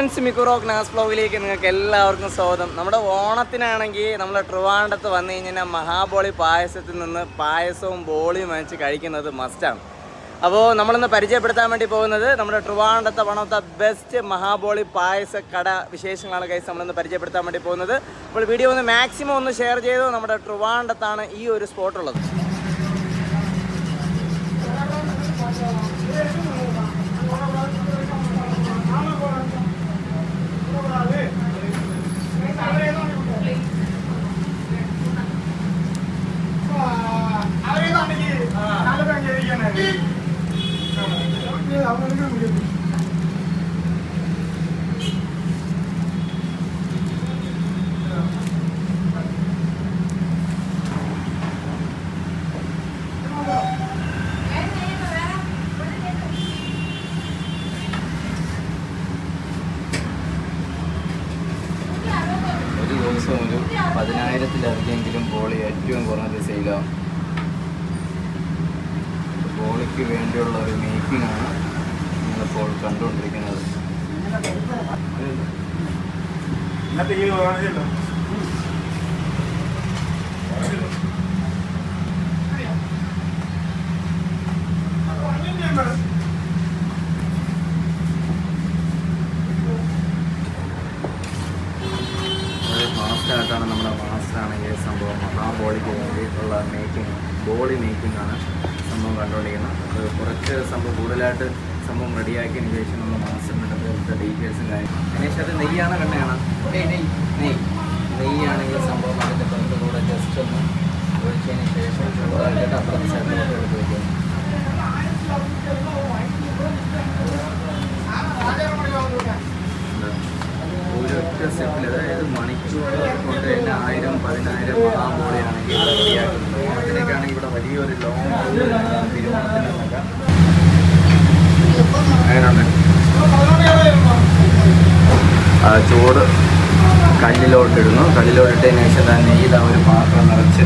Friends, മിക്കുറോക്ക് നാസ് വ്ലോഗിലേക്ക് നിങ്ങൾക്ക് എല്ലാവർക്കും സ്വാഗതം. നമ്മുടെ ഓണത്തിനാണെങ്കിൽ നമ്മൾ ട്രിവാൻഡ്രത്ത് വന്നു കഴിഞ്ഞാൽ മഹാബോളി പായസത്തിൽ നിന്ന് പായസവും ബോളിയും വാങ്ങിച്ച് കഴിക്കുന്നത് മസ്റ്റാണ്. അപ്പോൾ നമ്മളിന്ന് പരിചയപ്പെടുത്താൻ വേണ്ടി പോകുന്നത് നമ്മുടെ ട്രിവാൻഡ്രത്തെ വൺ ഓഫ് ദ ബെസ്റ്റ് മഹാബോളി പായസ കട വിശേഷങ്ങളാണ് ഗൈസ് നമ്മളിന്ന് പരിചയപ്പെടുത്താൻ വേണ്ടി പോകുന്നത്. അപ്പോൾ വീഡിയോ ഒന്ന് മാക്സിമം ഒന്ന് ഷെയർ ചെയ്തു. നമ്മുടെ ട്രിവാൻഡ്രത്താണ് ഈ ഒരു സ്പോട്ടുള്ളത്. ഒരു ദിവസം ഒരു 10,000-ലധികമെങ്കിലും ബോളി ഏറ്റവും കുറഞ്ഞത് സെയിലാവും. ബോളിക്ക് വേണ്ടിയുള്ള ഒരു മേക്കിംഗ് ആണ് നമ്മളിപ്പോൾ കണ്ടുകൊണ്ടിരിക്കുന്നത്. ഫാസ്റ്റായിട്ടാണ് നമ്മുടെ മാസ്റ്ററാണെങ്കിൽ സംഭവം മഹാബോളിക്ക് വേണ്ടിയിട്ടുള്ള മേക്കിംഗ്, ബോളി മേക്കിംഗ് ആണ് സംഭവം കണ്ടുകൊണ്ടിരിക്കുന്നത്. അത് കുറച്ച് സംഭവം കൂടുതലായിട്ട് സംഭവം റെഡിയാക്കിയതിന് ശേഷം നമ്മൾ മാസ്റ്ററിൻ്റെ പേരുടെ ഡീറ്റെയിൽസും കാര്യങ്ങളും. അതിനുശേഷം അത് നെയ്യാണ് കണ്ണയാണ്, നെയ്യാണെങ്കിൽ സംഭവം അതിൻ്റെ പുറത്തുകൂടെ ജസ്റ്റ് ഒന്ന് ഒഴിച്ചതിന് ശേഷം ചൂടാക്കിയിട്ട് അപ്പുറത്തെ സൈഡിലോട്ട് എടുത്ത് വയ്ക്കുന്നു. ഒരൊറ്റ സ്റ്റെപ്പിൽ, അതായത് മണിക്കൂർ കൊണ്ട് തന്നെ 1000-10,000 മഹാബോളിയാണെങ്കിൽ ഇവിടെ റെഡിയാക്കുന്നത്. ഓണത്തിനൊക്കെയാണെങ്കിൽ ഇവിടെ വലിയൊരു ലോങ് തീരുമാനത്തിനൊക്കെ അങ്ങനെയുണ്ട്. ചോറ് കല്ലിലോട്ടിടുന്നു. കല്ലിലോട്ടിട്ടതിന് ശേഷം ആ നെയ്യിൽ ഒരു പാത്രം നിറച്ച്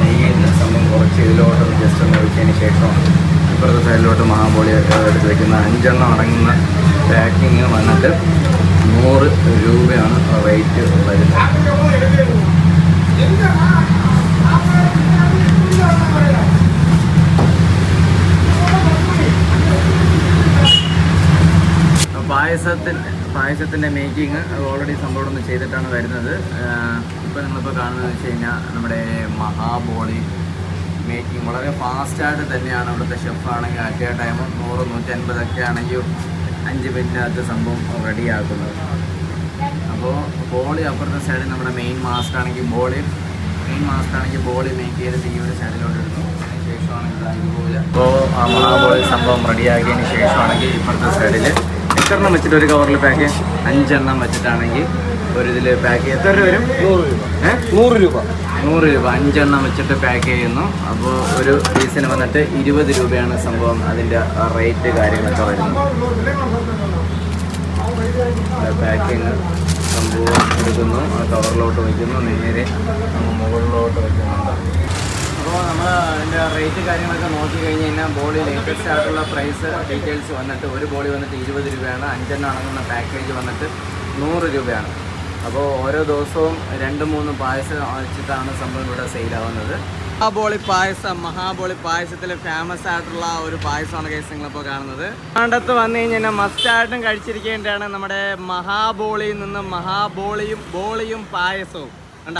നെയ്യിൽ സംഭവം കുറച്ച് ഇതിലോട്ട് ജസ്റ്റ് ഒന്ന് ഒഴിച്ചതിന് ശേഷം ഇപ്പുറത്തെ സൈഡിലോട്ട് മഹാബോളി എടുത്ത് വയ്ക്കുന്ന 5 എണ്ണം അടങ്ങുന്ന പാക്കിങ് വന്നിട്ട് 100 രൂപയാണ് റേറ്റ് വരുന്നത്. പായസത്തിൻ്റെ മേക്കിങ് ഓൾറെഡി സംഭവം ഒന്ന് ചെയ്തിട്ടാണ് വരുന്നത്. ഇപ്പോൾ നിങ്ങളിപ്പോൾ കാണുന്നത് വെച്ച് കഴിഞ്ഞാൽ നമ്മുടെ മഹാബോളി മേക്കിംഗ് വളരെ ഫാസ്റ്റായിട്ട് തന്നെയാണ് ഇവിടുത്തെ ഷെഫാണെങ്കിൽ അറ്റ് എ ടൈം 100-150 ആണെങ്കിൽ 5 മിനിറ്റിനകത്ത് സംഭവം റെഡിയാക്കുന്നത്. അപ്പോൾ ബോളി അപ്പുറത്തെ സൈഡിൽ നമ്മുടെ മെയിൻ മാസ്റ്ററാണെങ്കിൽ ബോളി മേക്ക് ചെയ്തിട്ട് ഈ ഒരു സൈഡിലോട്ട് എടുക്കും. അതിന് ശേഷമാണെങ്കിൽ അതുപോലെ അപ്പോൾ ആ മഹാബോളി സംഭവം റെഡിയാക്കിയതിന് ശേഷമാണെങ്കിൽ ഇപ്പുറത്തെ സൈഡിൽ 8 എണ്ണം വെച്ചിട്ട് ഒരു കവറിൽ പാക്ക് 5 എണ്ണം വെച്ചിട്ടാണെങ്കിൽ ഒരു ഇതിൽ പാക്ക് എത്ര രൂപ വരും? 100 രൂപ. 5 എണ്ണം വെച്ചിട്ട് പാക്ക് ചെയ്യുന്നു. അപ്പോൾ ഒരു പീസിന് വന്നിട്ട് 20 രൂപയാണ് സംഭവം അതിൻ്റെ റേറ്റ് കാര്യങ്ങളൊക്കെ വരുന്നത്. പാക്കിങ് സംഭവം എടുക്കുന്നു, ആ കവറിലോട്ട് വയ്ക്കുന്നു, നേരെ നമ്മൾ മുകളിലോട്ട് വയ്ക്കുന്നുണ്ട്. അപ്പോൾ നമ്മൾ അതിൻ്റെ റേറ്റ് കാര്യങ്ങളൊക്കെ നോക്കി കഴിഞ്ഞ് കഴിഞ്ഞാൽ ബോളി ലേറ്റസ്റ്റ് ആയിട്ടുള്ള പ്രൈസ് ഡീറ്റെയിൽസ് വന്നിട്ട് ഒരു ബോളി വന്നിട്ട് 20 രൂപയാണ്. 5 എണ്ണം അടങ്ങുന്ന പാക്കേജ് വന്നിട്ട് 100 രൂപയാണ്. അപ്പോൾ ഓരോ ദിവസവും 2-3 പായസം വെച്ചിട്ടാണ് സംഭവം ഇവിടെ സെയിലാവുന്നത്. മഹാബോളി പായസത്തിൽ ഫേമസ് ആയിട്ടുള്ള ഒരു പായസമാണ് കേസ് നിങ്ങളിപ്പോൾ കാണുന്നത്. ട്രിവാൻഡ്രത്ത് വന്നു കഴിഞ്ഞാൽ മസ്റ്റായിട്ടും കഴിച്ചിരിക്കേണ്ടതാണ് നമ്മുടെ മഹാബോളിയിൽ നിന്ന് ബോളിയും പായസവും.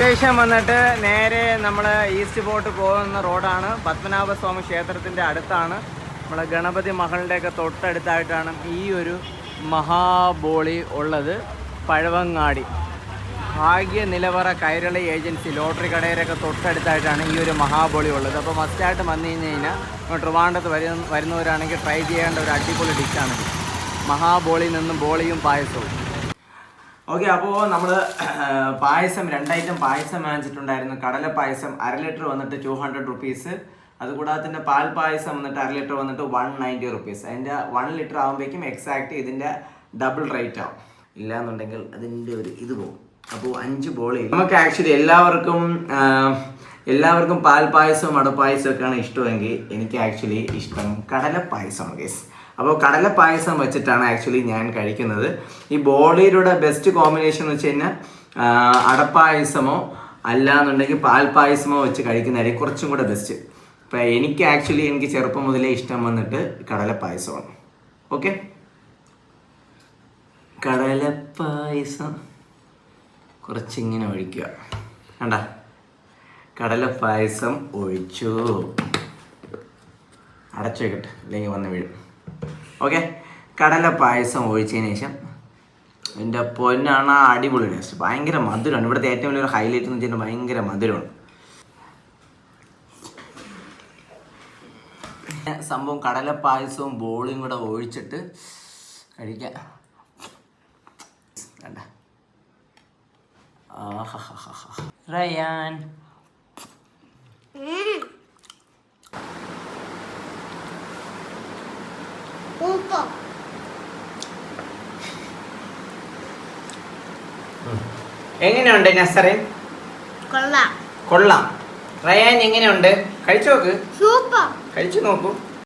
ശേഷം വന്നിട്ട് നേരെ നമ്മൾ ഈസ്റ്റ് പോർട്ട് പോകുന്ന റോഡാണ്. പത്മനാഭസ്വാമി ക്ഷേത്രത്തിൻ്റെ അടുത്താണ്, നമ്മളെ ഗണപതി മഹളിൻ്റെയൊക്കെ തൊട്ടടുത്തായിട്ടാണ് ഈ ഒരു മഹാബോളി ഉള്ളത്. പഴവങ്ങാടി ഭാഗ്യ നിലവറ കൈരളി ഏജൻസി ലോട്ടറി കടയിലൊക്കെ തൊട്ടടുത്തായിട്ടാണ് ഈ ഒരു മഹാബോളി ഉള്ളത്. അപ്പോൾ മസ്റ്റായിട്ട് വന്നു കഴിഞ്ഞാൽ ട്രിവാൻഡ്രത്ത് വരുന്നവരാണെങ്കിൽ ട്രൈ ചെയ്യേണ്ട ഒരു അടിപൊളി ഡിഷാണ് മഹാബോളിയിൽ നിന്നും ബോളിയും പായസവും. ഓക്കെ, അപ്പോൾ നമ്മൾ പായസം 2 ഐറ്റം പായസം വാങ്ങിച്ചിട്ടുണ്ടായിരുന്നു. കടല പായസം 1/2 ലിറ്റർ വന്നിട്ട് 200 റുപ്പീസ്. അതുകൂടാതെ തന്നെ പാൽ പായസം വന്നിട്ട് 1/2 ലിറ്റർ വന്നിട്ട് 190 റുപ്പീസ്. അതിൻ്റെ 1 ലിറ്റർ ആകുമ്പോഴേക്കും എക്സാക്റ്റ് ഇതിൻ്റെ ഡബിൾ റേറ്റ് ആവും. ഇല്ലയെന്നുണ്ടെങ്കിൽ അതിൻ്റെ ഒരു ഇത് പോകും. അപ്പോൾ 5 ബോളി നമുക്ക് ആക്ച്വലി എല്ലാവർക്കും പാൽ പായസവും അടപ്പായസവും ഒക്കെയാണ് ഇഷ്ടമെങ്കിൽ എനിക്ക് ആക്ച്വലി ഇഷ്ടം കടല പായസമാണ് ഗൈസ്. അപ്പോൾ കടല പായസം വെച്ചിട്ടാണ് ആക്ച്വലി ഞാൻ കഴിക്കുന്നത്. ഈ ബോളിയുടെ ബെസ്റ്റ് കോമ്പിനേഷൻ എന്ന് വെച്ച് കഴിഞ്ഞാൽ അടപ്പായസമോ അല്ലാന്നുണ്ടെങ്കിൽ പാൽപ്പായസമോ വെച്ച് കഴിക്കുന്നതായിരിക്കും കുറച്ചും കൂടെ ബെസ്റ്റ്. ഇപ്പം എനിക്ക് ചെറുപ്പം മുതലേ ഇഷ്ടം വന്നിട്ട് കടലപ്പായസമാണ്. ഓക്കെ, കടലപ്പായസം കുറച്ചിങ്ങനെ ഒഴിക്കുക. കണ്ട, കടലപ്പായസം ഒഴിച്ചു. അടച്ചു വെക്കട്ടെ, അല്ലെങ്കിൽ വന്ന് വീഴും. ഓക്കെ, കടലപ്പായസം ഒഴിച്ചതിന് ശേഷം എൻ്റെ പൊന്നാണ് അടിപൊളി ടേസ്റ്റ്. ഭയങ്കര മധുരമാണ്. ഇവിടുത്തെ ഏറ്റവും വലിയൊരു ഹൈലൈറ്റ് എന്ന് വെച്ചാൽ ഭയങ്കര മധുരമാണ്. സംഭവം കടലപ്പായസവും ബോളിയും കൂടെ ഒഴിച്ചിട്ട് കഴിക്കാം. കണ്ട, റയാൻ എങ്ങനെയുണ്ട് നസറെ? കൊള്ളാം. കൊള്ളാം. റയാൻ എങ്ങനെയുണ്ട്? കഴിച്ചു നോക്ക്. സൂപ്പർ. കഴിച്ചു നോക്കൂ.